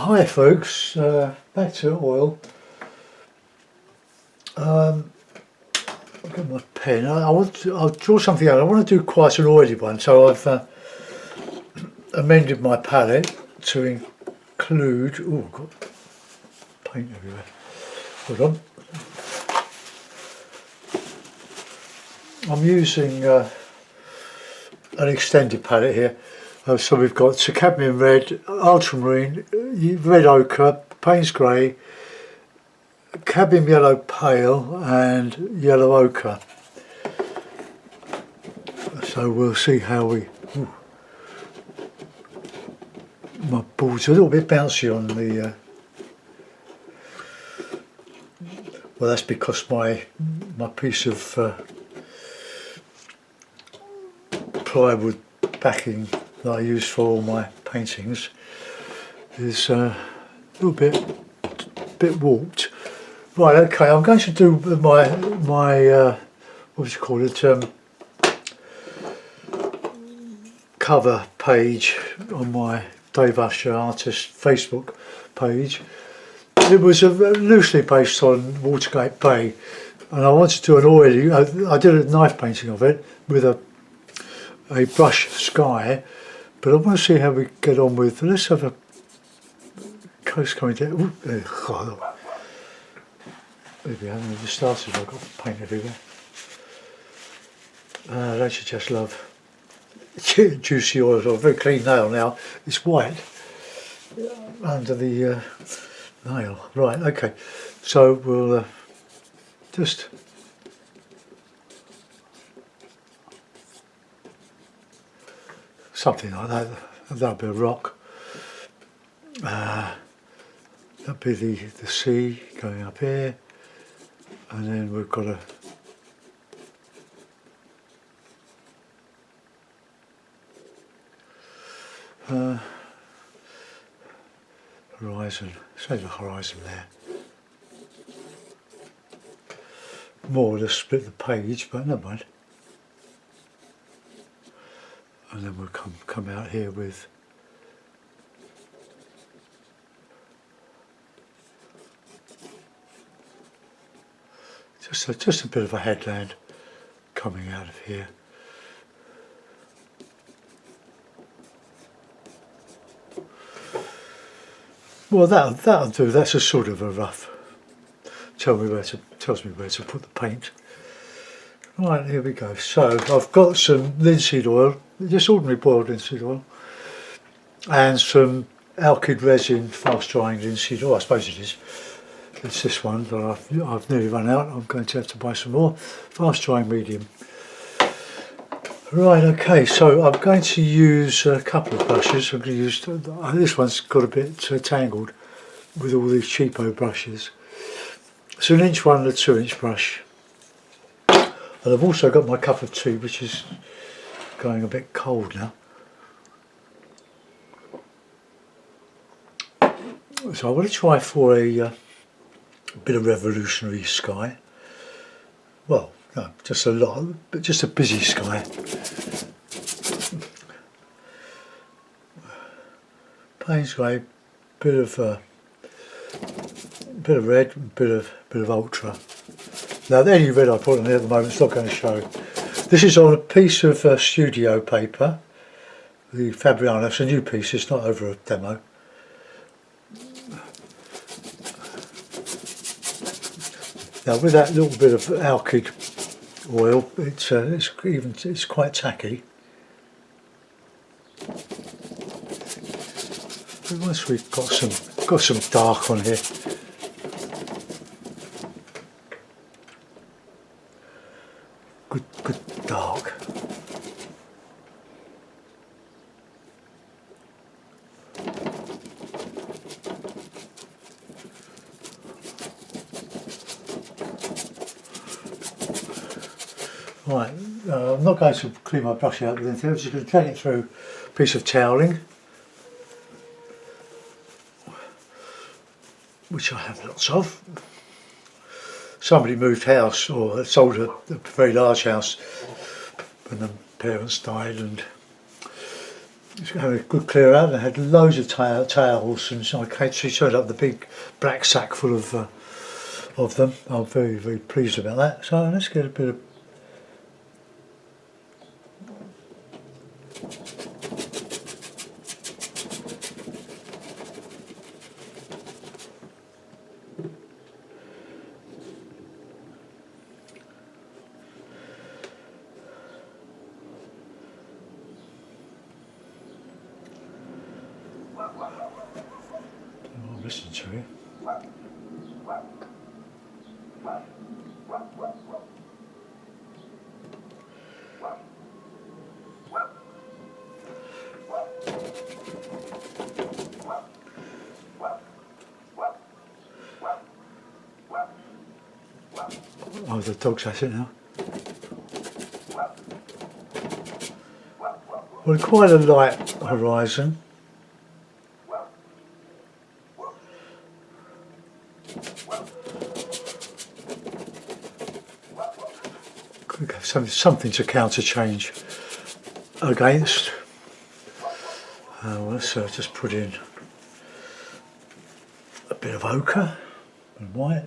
Hi folks, back to oil. I'll get my pen. I'll draw something out. I want to do quite an oily one, so I've amended my palette to include. Oh, I've got paint everywhere. Hold on. I'm using an extended palette here. So we've got cadmium red, ultramarine, red ochre, Payne's grey, cadmium yellow pale and yellow ochre. So we'll see how we... Ooh. My board's a little bit bouncy on the... well, that's because my piece of plywood backing that I use for all my paintings is a little bit warped. Right, okay, I'm going to do my what do you call it, cover page on my Dave Usher Artist Facebook page. It was loosely based on Watergate Bay, and I wanted to do an oily. I did a knife painting of it with a brush sky, but I want to see how we get on with. Let's have a coast coming down. Ooh, maybe I haven't even started. I've got paint everywhere. Don't you just love juicy oils? Or a very clean nail now. It's white under the nail. Right. Okay. So we'll just. Something like that. That'll be a rock. That'll be the sea going up here, and then we've got a horizon. Say the horizon there. More or less split the page, but never mind. And then we'll come out here with just a bit of a headland coming out of here. Well, that'll do. That's a sort of a rough. Tells me where to put the paint. Right, here we go. So I've got some linseed oil, just ordinary boiled linseed oil, and some alkyd resin fast drying linseed oil. I suppose it is. It's this one that I've nearly run out. I'm going to have to buy some more. Fast drying medium. Right, okay, so I'm going to use a couple of brushes. I'm going to use, this one's got a bit tangled with all these cheapo brushes. So an inch one and a 2-inch brush. And I've also got my cup of tea, which is going a bit cold now. So I want to try for a bit of revolutionary sky. Well, no, just a lot, but just a busy sky. Payne's grey, bit of red, bit of ultra. Now, any red I put on here at the moment is not going to show. This is on a piece of studio paper, the Fabriano. It's a new piece, it's not over a demo. Now, with that little bit of alkyd oil, it's quite tacky. But once we've got some dark on here. Good dark. Right, I'm not going to clean my brush out with anything. I'm just going to drag it through a piece of toweling, which I have lots of. Somebody moved house or sold a very large house when the parents died, and Just have a good clear out. They had loads of towels, and so she showed up the big black sack full of them. I'm very, very pleased about that. So let's get a bit of. I'll listen to it. Oh, the dog's at it now. Well, quite a light horizon. Something to counter change against. Let's just put in a bit of ochre and white.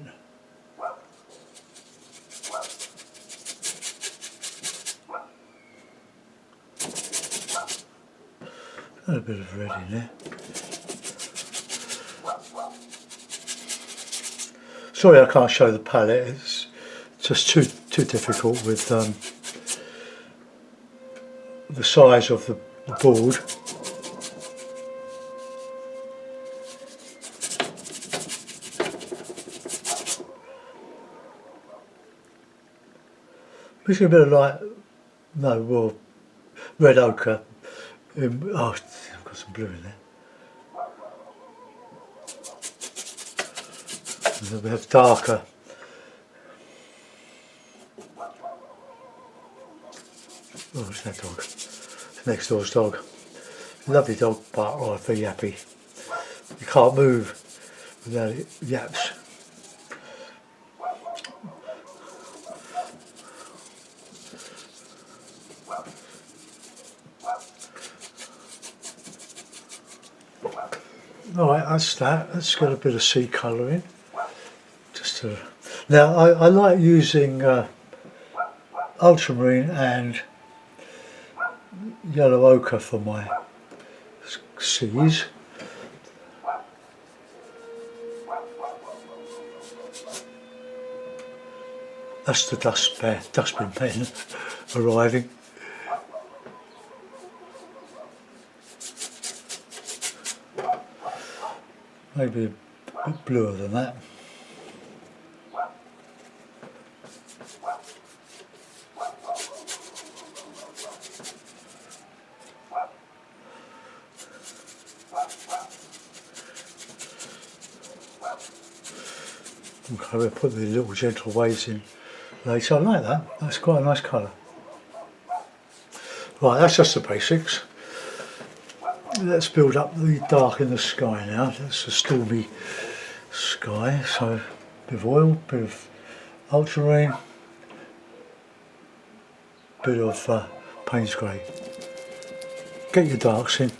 And a bit of red in there. Sorry I can't show the palette, it's just too difficult with the size of the board. Mixing a bit of light, no, well, red ochre. Oh, I've got some blue in there. And then we have darker. Oh, what's that dog? It's next door's dog. Lovely dog, but oh, very happy. You can't move without it yaps. Alright, that's that. Let's get a bit of sea colouring. Just to... Now, I like using ultramarine and yellow ochre for my seas. That's the dustbin pen arriving. Maybe a bit bluer than that. Okay, we'll put the little gentle waves in later. I like that. That's quite a nice colour. Right, that's just the basics. Let's build up the dark in the sky now. That's a stormy sky. So, a bit of oil, a bit of ultramarine, bit of Payne's grey. Get your darks in.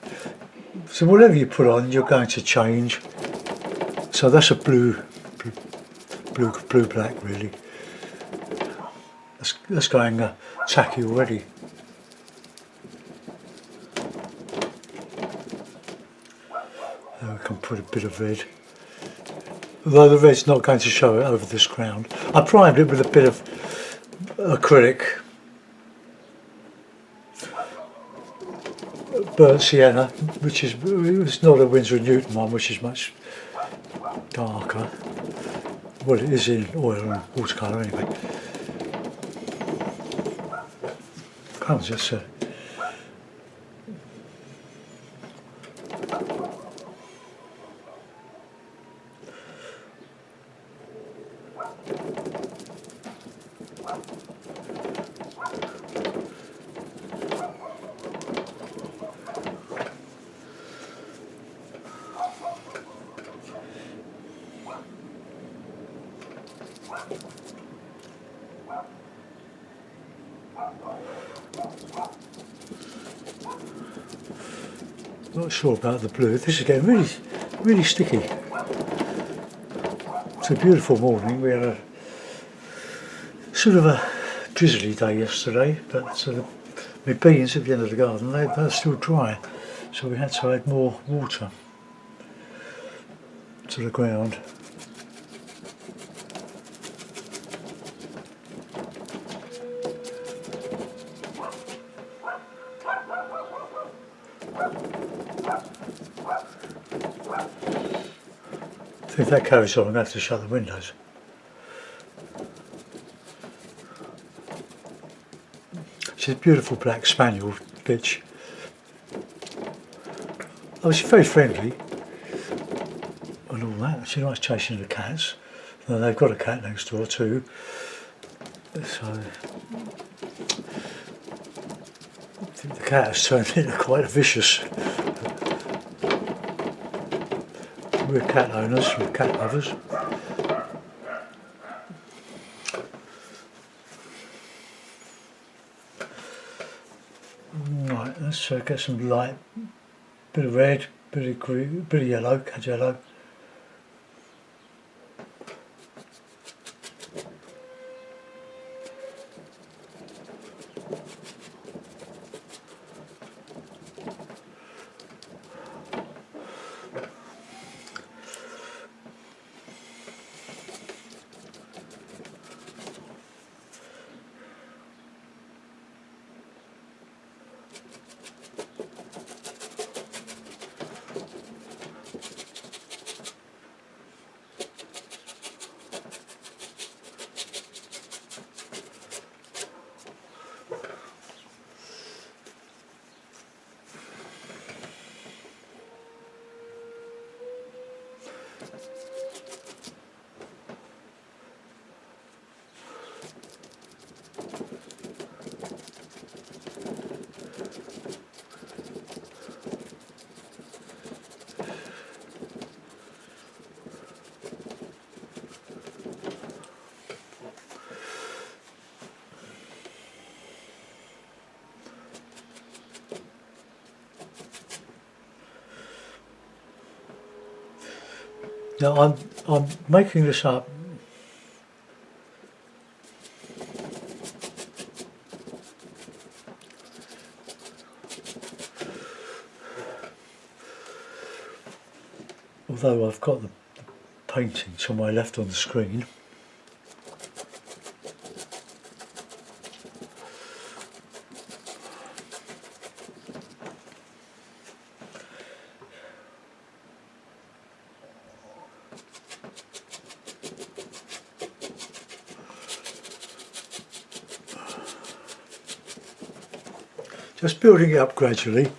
So whatever you put on, you're going to change. So that's a blue black really. That's going tacky already. We can put a bit of red, although the red's not going to show it over this ground. I primed it with a bit of acrylic, burnt sienna, which is it's not a Winsor & Newton one, which is much darker. Well, it is in oil and watercolour anyway. Can't just Not sure about the blue. This is getting really, really sticky. It's a beautiful morning. We had a sort of a drizzly day yesterday, but my beans at the end of the garden, they're still dry, so we had to add more water to the ground. If that carries on, I'm going to have to shut the windows. She's a beautiful black spaniel bitch. Oh, she's very friendly and all that. She likes chasing the cats. And they've got a cat next door too. So I think the cat has turned into quite a vicious. We're cat owners, we're cat lovers. Right, let's get some light, bit of red, bit of green, bit of yellow, cad yellow. Now I'm making this up. Although I've got the painting to my left on the screen. Just building it up gradually.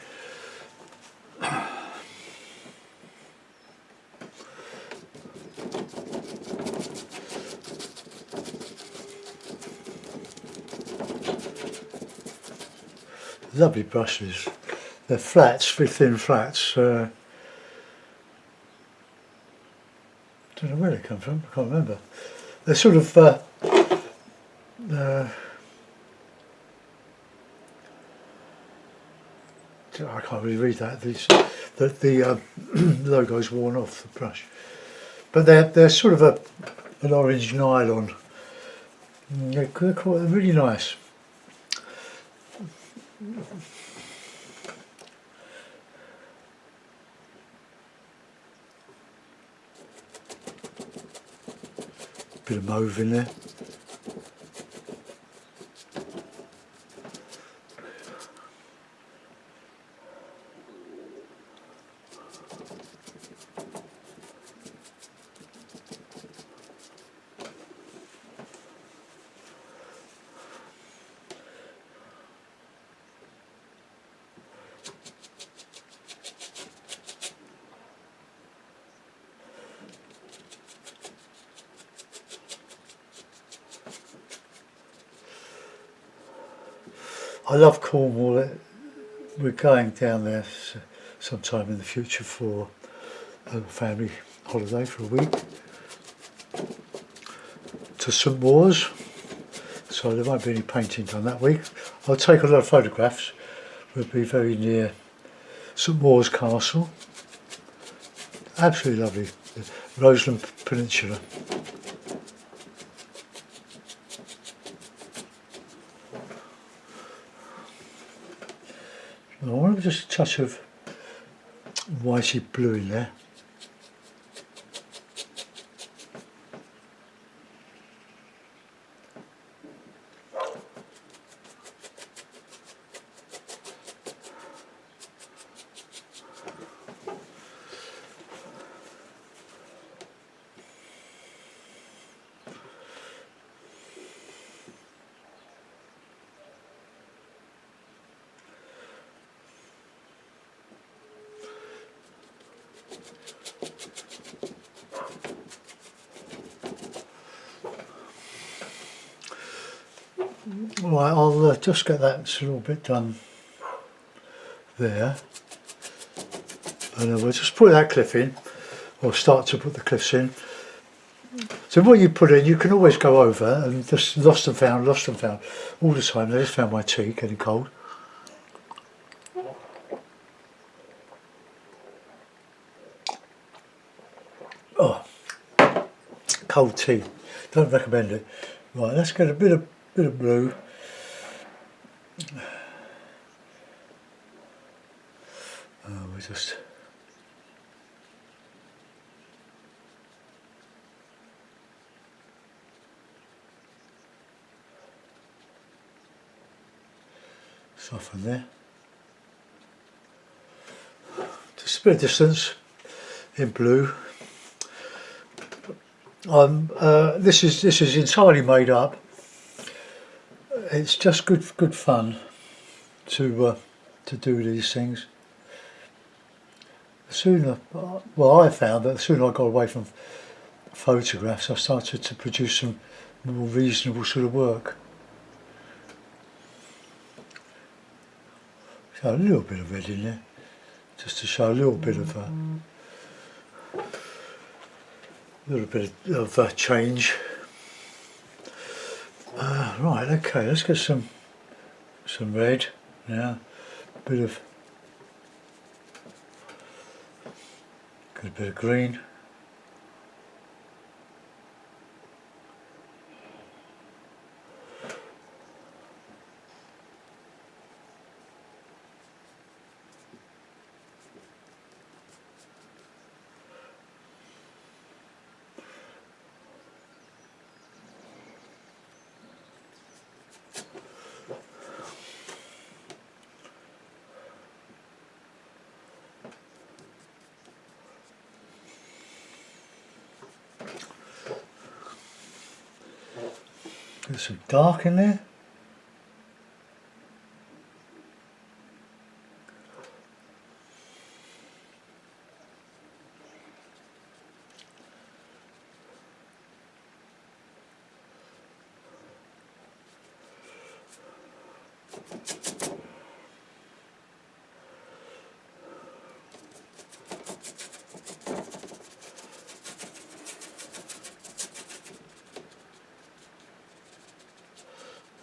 Lovely brushes. They're flats, very thin flats. Don't know where they come from, I can't remember. They're sort of I can't really read that. The logo's worn off the brush, but they're sort of an orange nylon. They're really nice. Bit of mauve in there. I love Cornwall. We're going down there sometime in the future for a family holiday for a week to St Moors, so there won't be any painting done that week. I'll take a lot of photographs. We'll be very near St Maur's Castle. Absolutely lovely. The Roseland Peninsula. I want just a touch of whitey blue in there. Right, I'll just get that a little bit done there, and then we'll just put that cliff in, or start to put the cliffs in. So what you put in, you can always go over and just lost and found all the time. I just found my tea getting cold. Oh, cold tea. Don't recommend it. Right, let's get a bit of blue. We just soften there. Just a bit of distance in blue. This is entirely made up. It's just good fun to do these things. The sooner, well, I found that the sooner I got away from photographs, I started to produce some more reasonable sort of work. So a little bit of red in there, just to show a little bit of change. Right, okay, let's get some red now. Get a bit of green. Get some dark in there.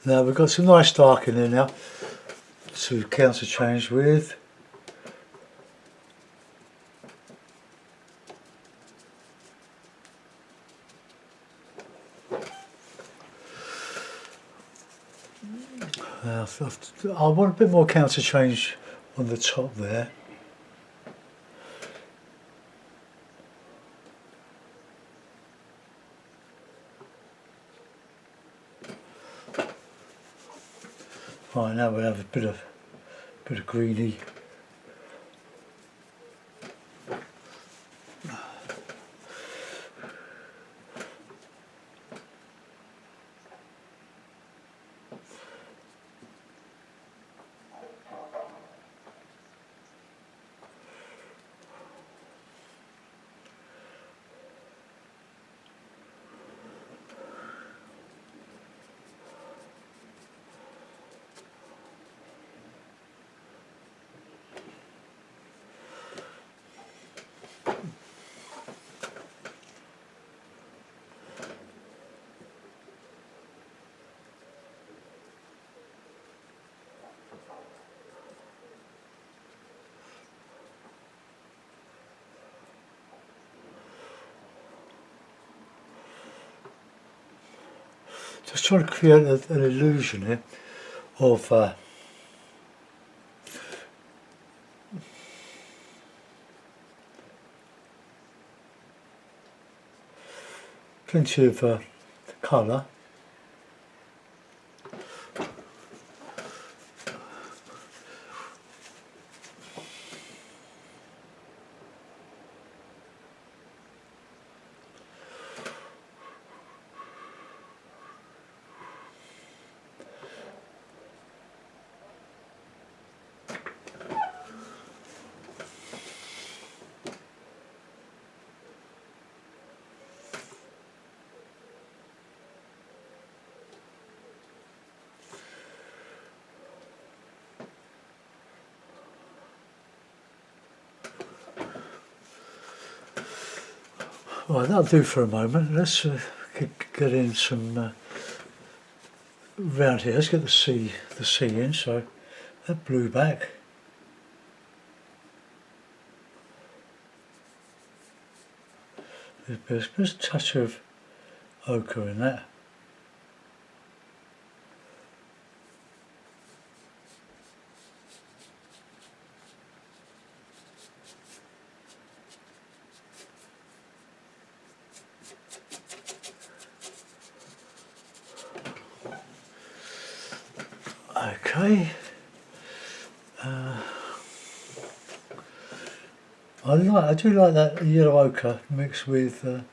Now we've got some nice dark in there now to counter change with. I want a bit more counter change on the top there. Right, now we'll have a bit of greeny. Just trying to create an illusion here of plenty of colour. Right, that'll do for a moment. Let's get in some round here. Let's get the sea in. So that blue back. There's a touch of ochre in that. Okay. I do like that yellow ochre mixed with the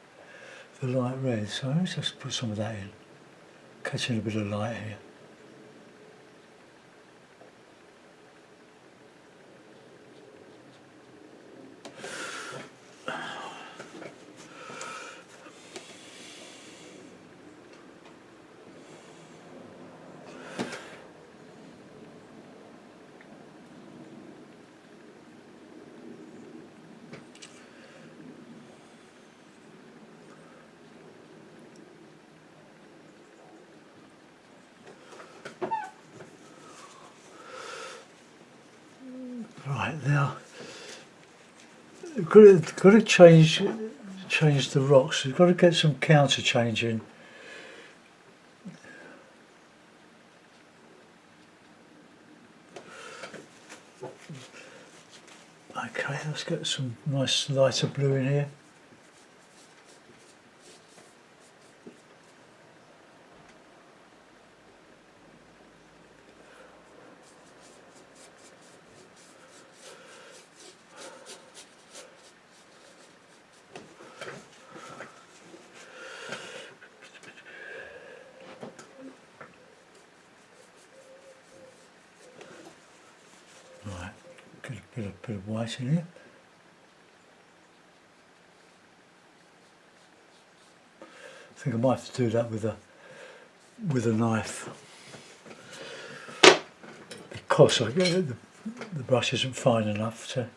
light red. So let's just put some of that in, catching a bit of light here. Right, now got to change the rocks. We've got to get some counter change in. Okay, let's get some nice lighter blue in here. Right, get a bit of white in here. I think I might have to do that with a knife, because the brush isn't fine enough to.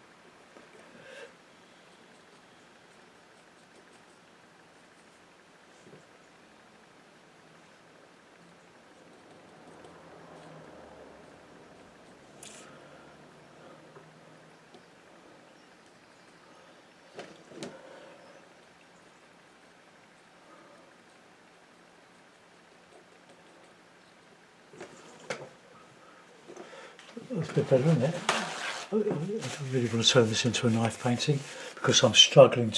That's a bit better, isn't it? I really want to turn this into a knife painting because I'm struggling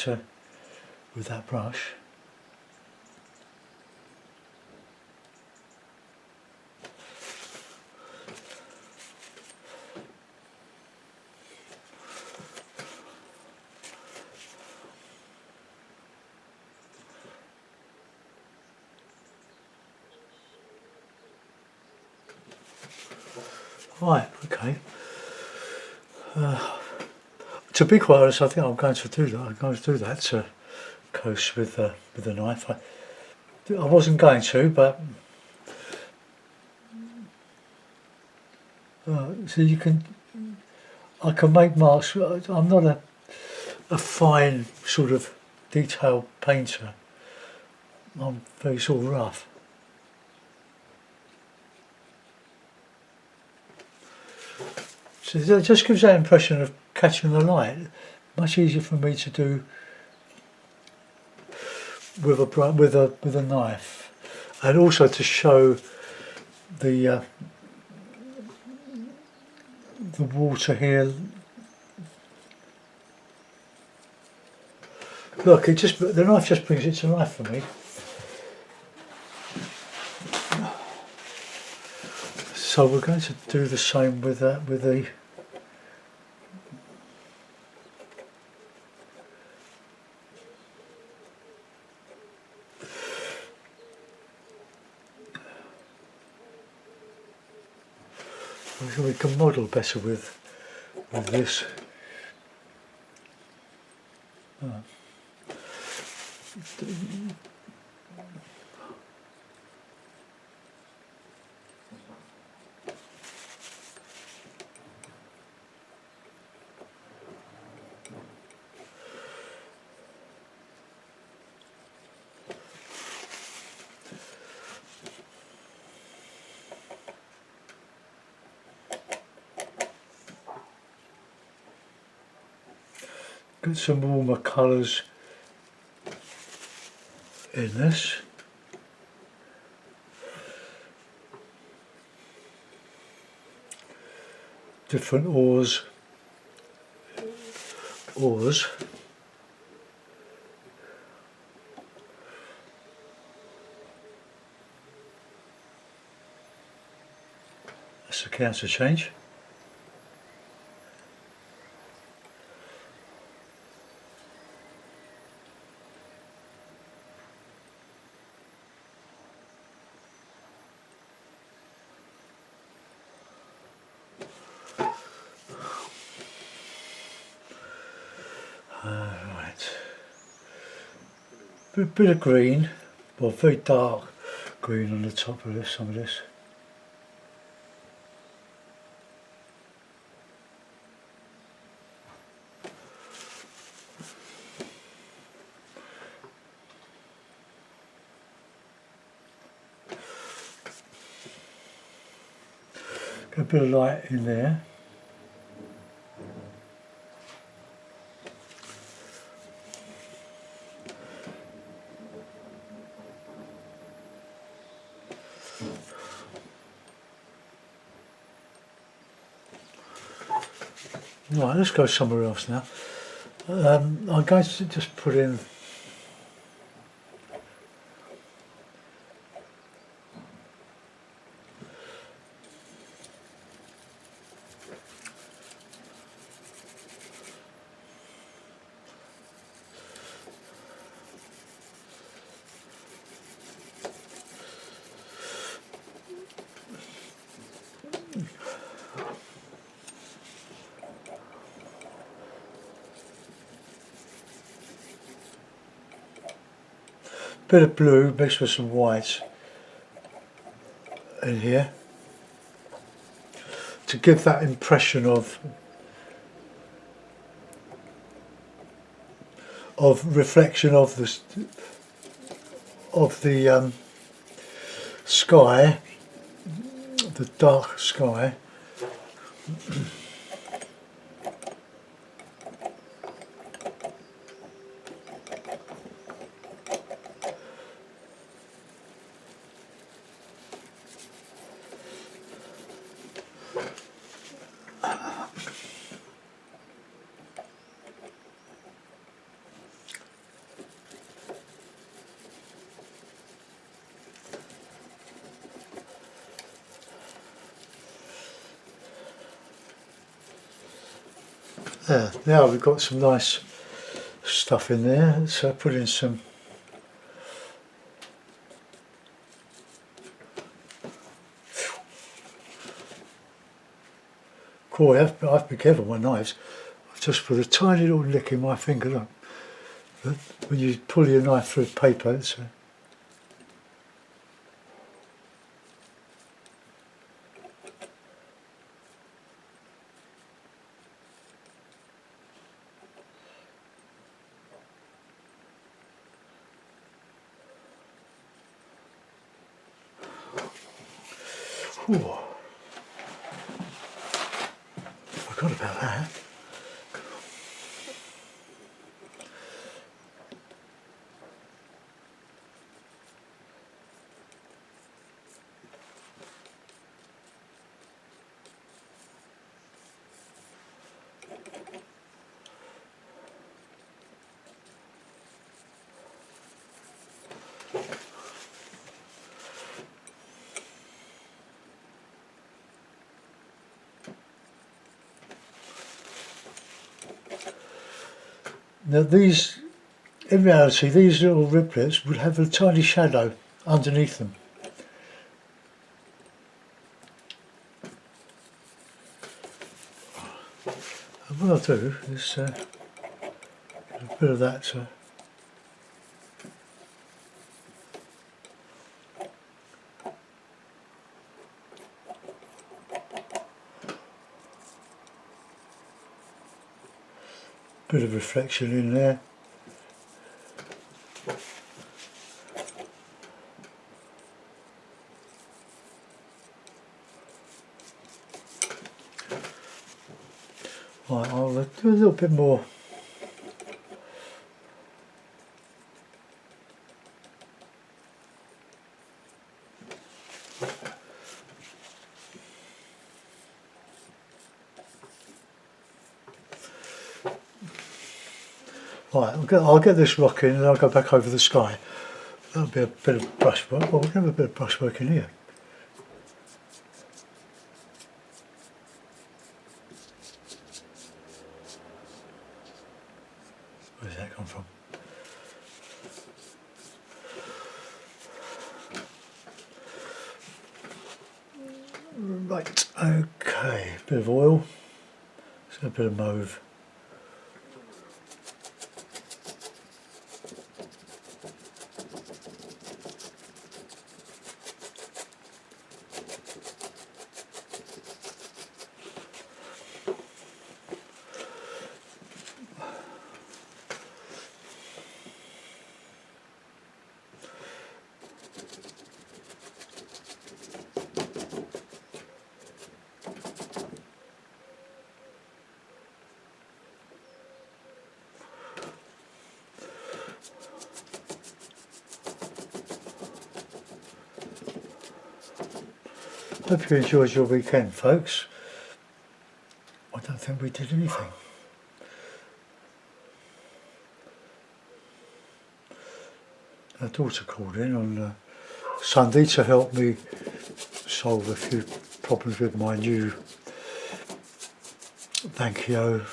with that brush. Right, okay. To be quite honest, I think I'm going to do that. I'm going to do that coast with the knife. I wasn't going to, but so I can make marks. I'm not a fine sort of detailed painter. I'm very sort of rough. So it just gives that impression of catching the light. Much easier for me to do with a knife. and also to show the water here. Look, the knife just brings it to life for me. So we're going to do the same with the we can model better with this. Get some warmer colours in this. Different ores. That's the counter change. Bit of green, well, very dark green on the top of some of this. Got a bit of light in there. Right, let's go somewhere else now. I'm going to just put in a bit of blue mixed with some white in here to give that impression of reflection of the sky, the dark sky. There, now we've got some nice stuff in there, so put in some Corey, I have to be careful with my knives. I've just put a tiny little nick in my finger, look. But when you pull your knife through paper, it's whew. Forgot about that. Now these, in reality, these little riblets would have a tiny shadow underneath them. And what I'll do is a bit of that. Bit of reflection in there. Right, I'll do a little bit more. Right, I'll get this rock in and I'll go back over the sky. That'll be a bit of brushwork. Well, we can have a bit of brushwork in here. Where's that come from? Right, okay, bit of oil, so a bit of mauve. Hope you enjoyed your weekend, folks. I don't think we did anything. Our daughter called in on Sunday to help me solve a few problems with my new Bankio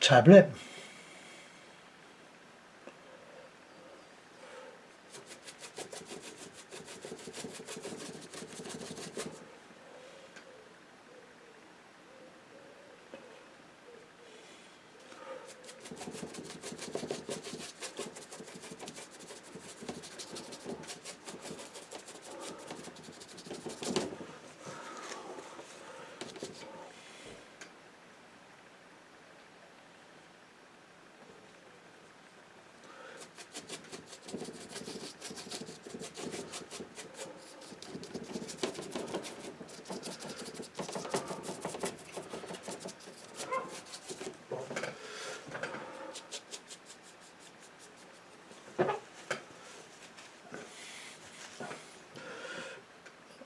tablet.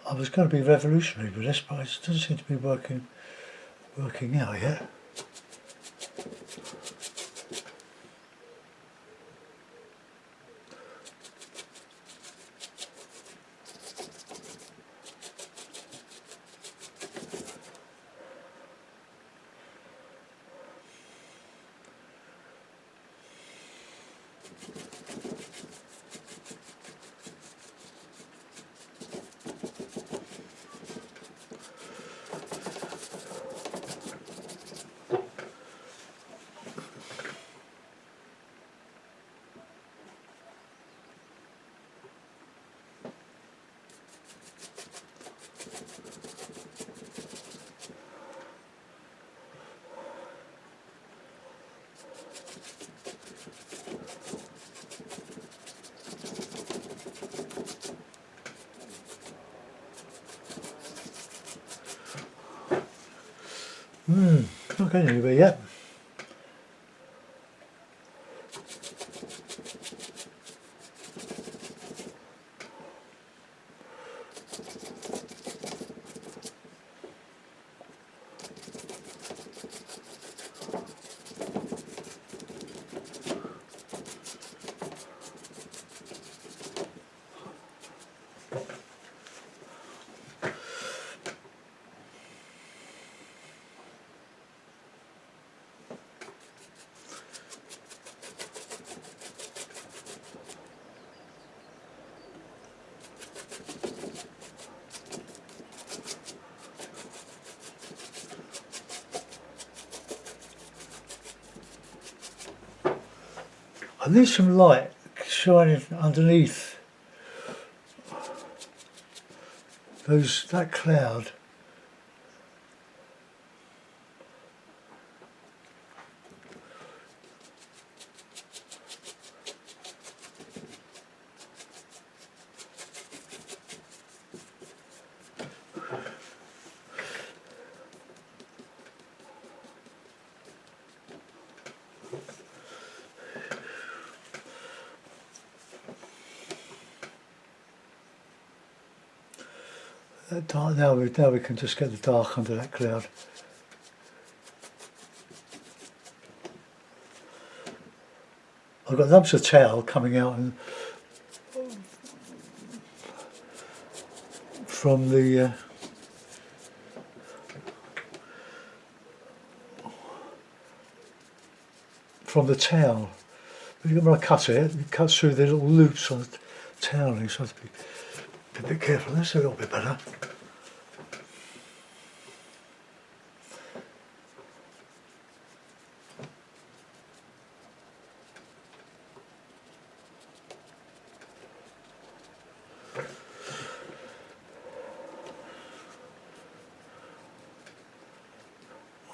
I was going to be revolutionary with this, but it doesn't seem to be working out yet. Not going anywhere yet. I need some light shining underneath that cloud. That dark, now we can just get the dark under that cloud. I've got lumps of towel coming out and from the towel. When I cut it cuts through the little loops on the towel. You have to be a bit careful. That's a little bit better.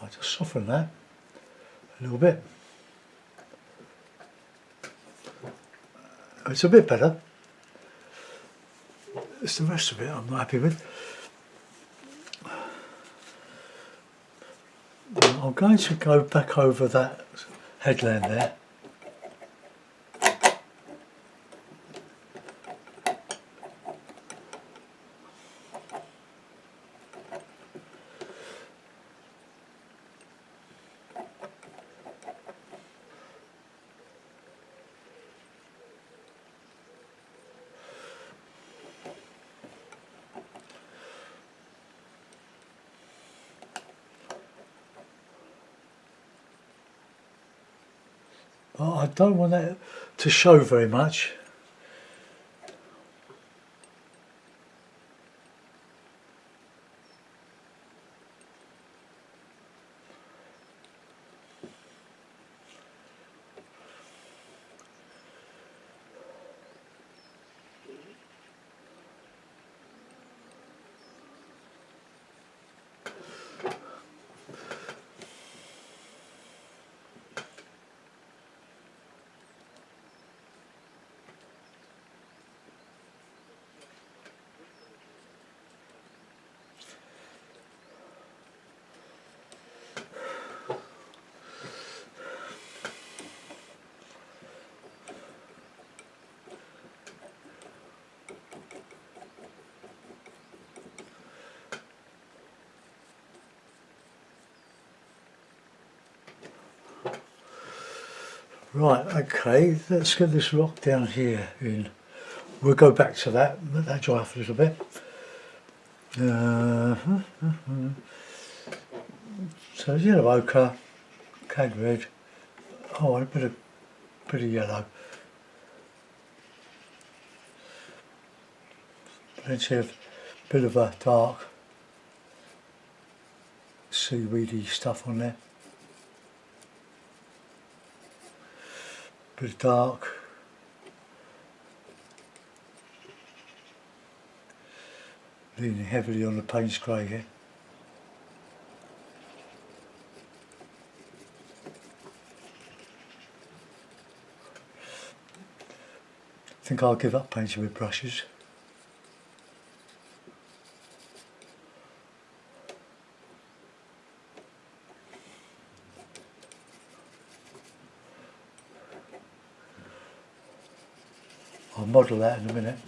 I'll just soften that a little bit. It's a bit better. It's the rest of it I'm not happy with. I'm going to go back over that headland there. But I don't want that to show very much. Right, okay, let's get this rock down here in. We'll go back to that, let that dry off a little bit. So yellow ochre, cad red, oh, and a bit of yellow. Plenty of bit of a dark seaweedy stuff on there. Bit of dark. Leaning heavily on the Payne's grey here. I think I'll give up painting with brushes. I'll model that in a minute.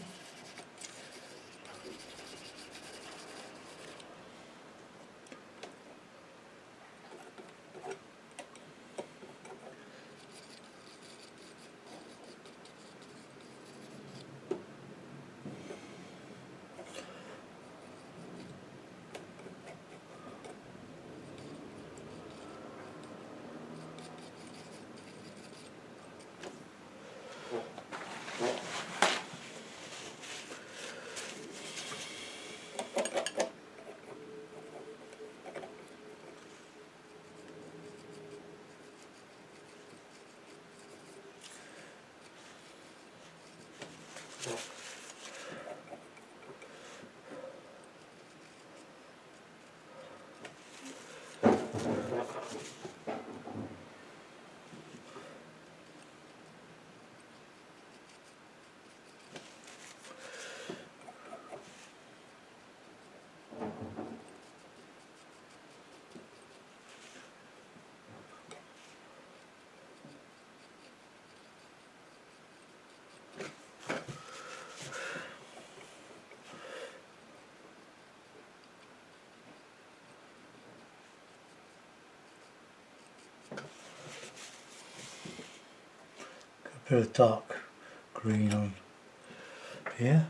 A bit of dark green on here.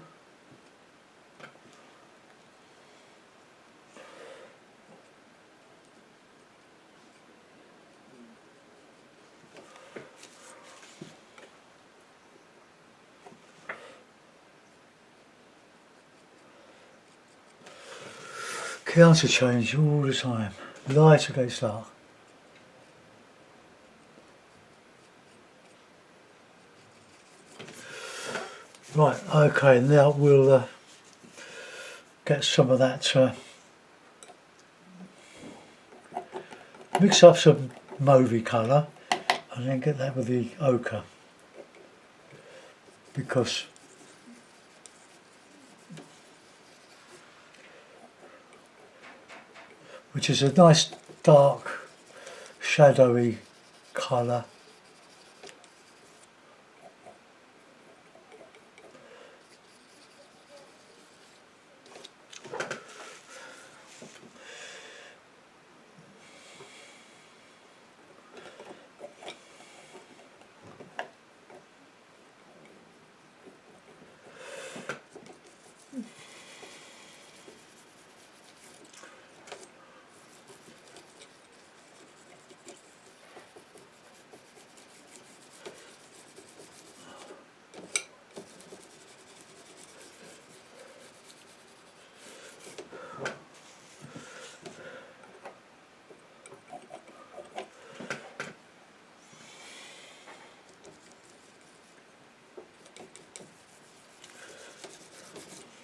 Counter change all the time, light against dark. Right, okay, now we'll get some of that, mix up some mauvey colour and then get that with the ochre, because which is a nice dark shadowy colour.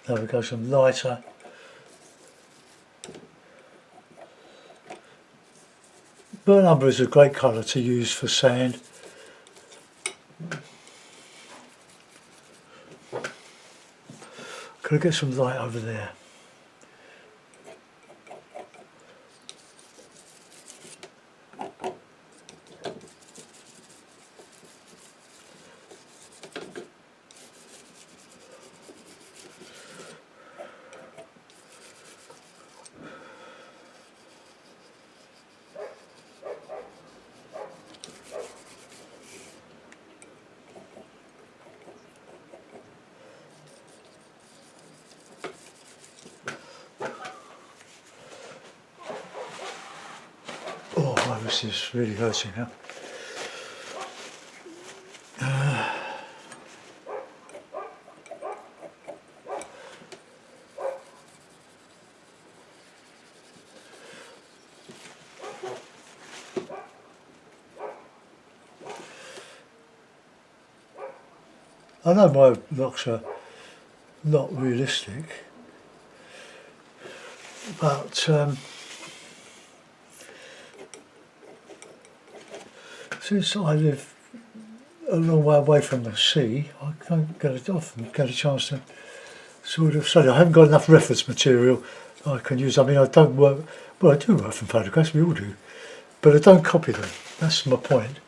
There we go, some lighter. Burnt umber is a great colour to use for sand. Could I get some light over there? Oh, my wrist is really hurting now. I know my looks are not realistic, but since I live a long way away from the sea, I often get a chance to sort of study. I haven't got enough reference material I can use. I mean, I don't work, well, I do work from photographs, we all do, but I don't copy them. That's my point.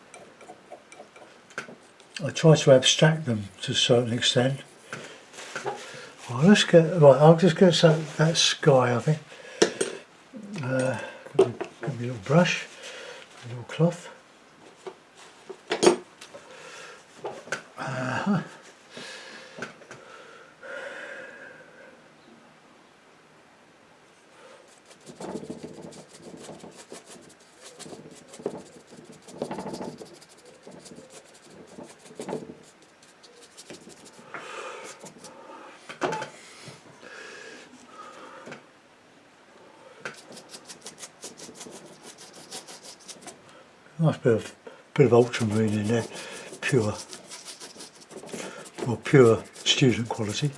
I try to abstract them to a certain extent. Well, let's get, right, I'll just get that sky, I think. Give me a little brush, a little cloth. Nice bit of ultramarine in there, pure. or pure student quality.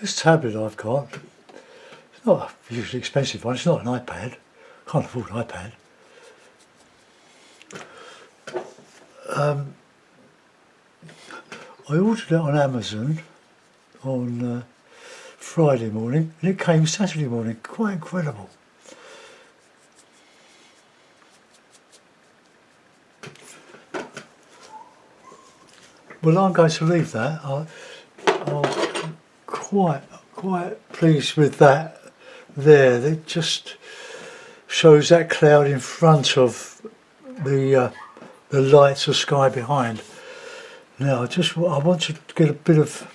This tablet I've got, it's not a hugely expensive one, it's not an iPad, can't afford an iPad. I ordered it on Amazon on Friday morning and it came Saturday morning, quite incredible. Well, I'm going to leave that. I'm quite pleased with that there. It just shows that cloud in front of the lights of sky behind. Now I want to get a bit of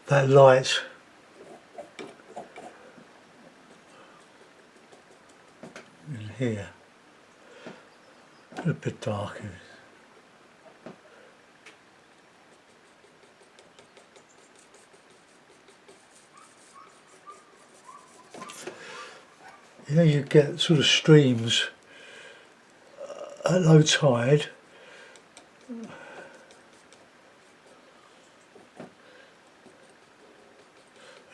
that light in here. A bit dark. You know, you get sort of streams at low tide.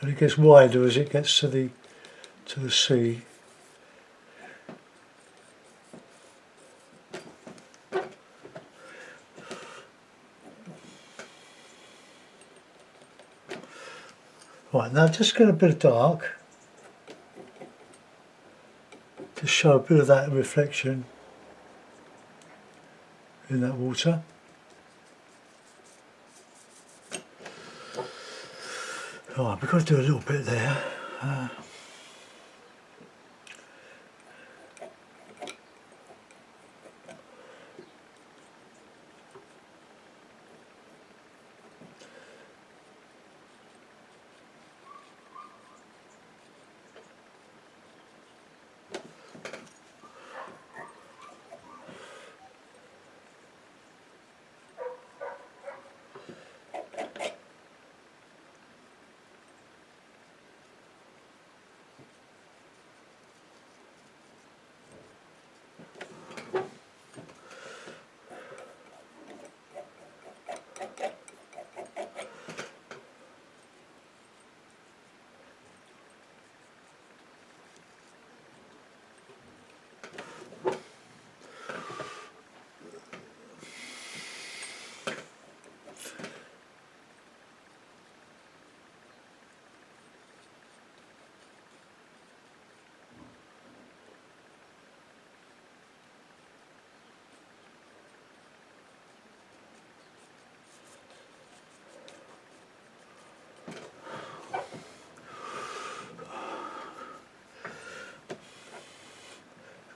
And it gets wider as it gets to the sea. Right, now just get a bit of dark to show a bit of that reflection in that water. Right, we've got to do a little bit there.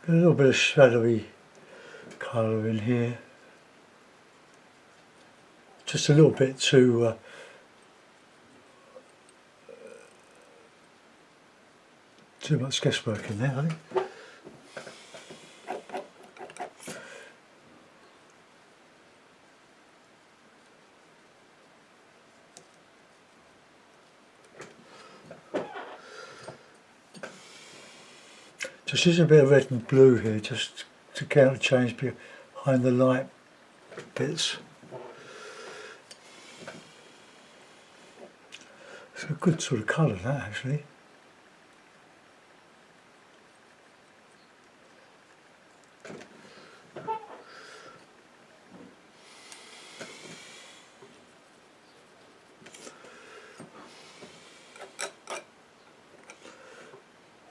Got a little bit of shadowy colour in here. Just a little bit too much guesswork in there, I think. Just use a bit of red and blue here, just to counter change behind the light bits. It's a good sort of colour, that, actually.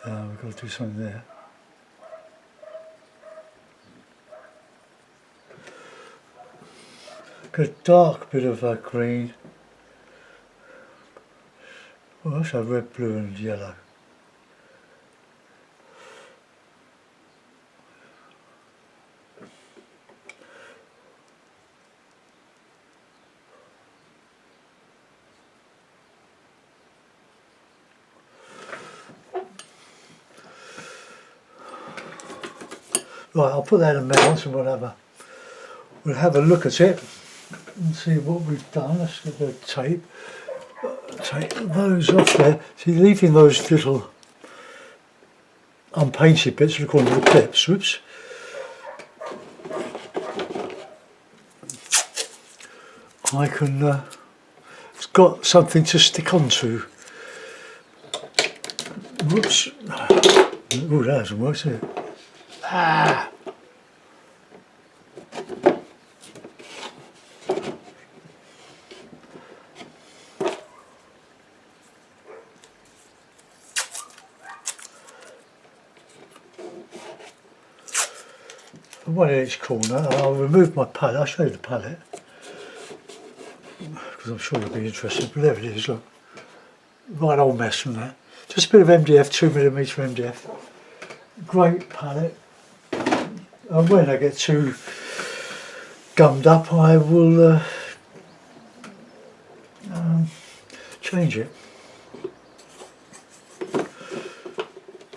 We've got to do something there. Got a dark bit of green. Oh, also red, blue and yellow. Right, I'll put that in mount and we'll have a look at it and see what we've done. Let's get the tape. Take those off there. See, leaving those little unpainted bits, we call them the clips. Whoops. I can. It's got something to stick onto. Whoops. Oh, that hasn't worked, has it? Ah. One in each corner. I'll remove my palette. I'll show you the palette because I'm sure you'll be interested. But there it is, look. Right old mess from that. Just a bit of MDF, 2mm MDF. Great palette. And when I get too gummed up, I will change it.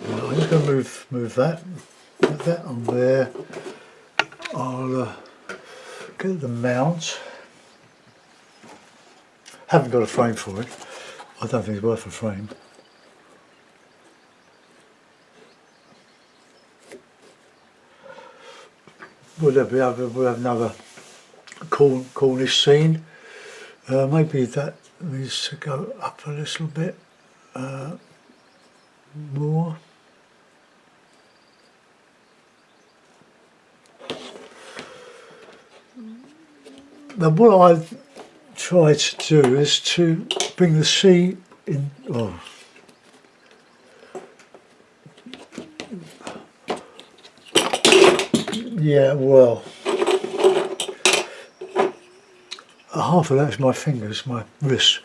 I'm just going to move that. Put that on there. I'll get the mount. Haven't got a frame for it. I don't think it's worth a frame. We'll have another Cornish scene. Maybe that needs to go up a little bit more. Now what I've tried to do is to bring the sea in. Oh. Yeah, well, half of that's my fingers, my wrists.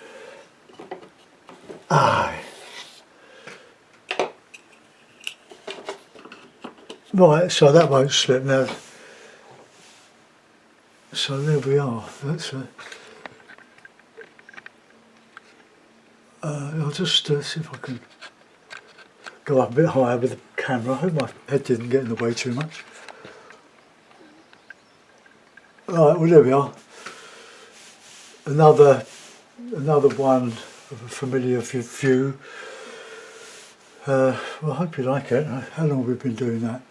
Right, so that won't slip now. So there we are. That's I'll just see if I can go up a bit higher with the camera. I hope my head didn't get in the way too much. Right, well there we are. Another one of a familiar view. Well, I hope you like it. How long have we been doing that?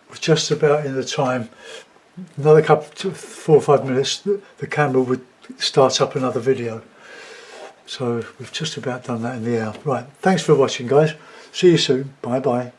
We're just about in the time. Another couple, 4 or 5 minutes, the camera would start up another video. So we've just about done that in the hour. Right, thanks for watching, guys. See you soon. Bye bye.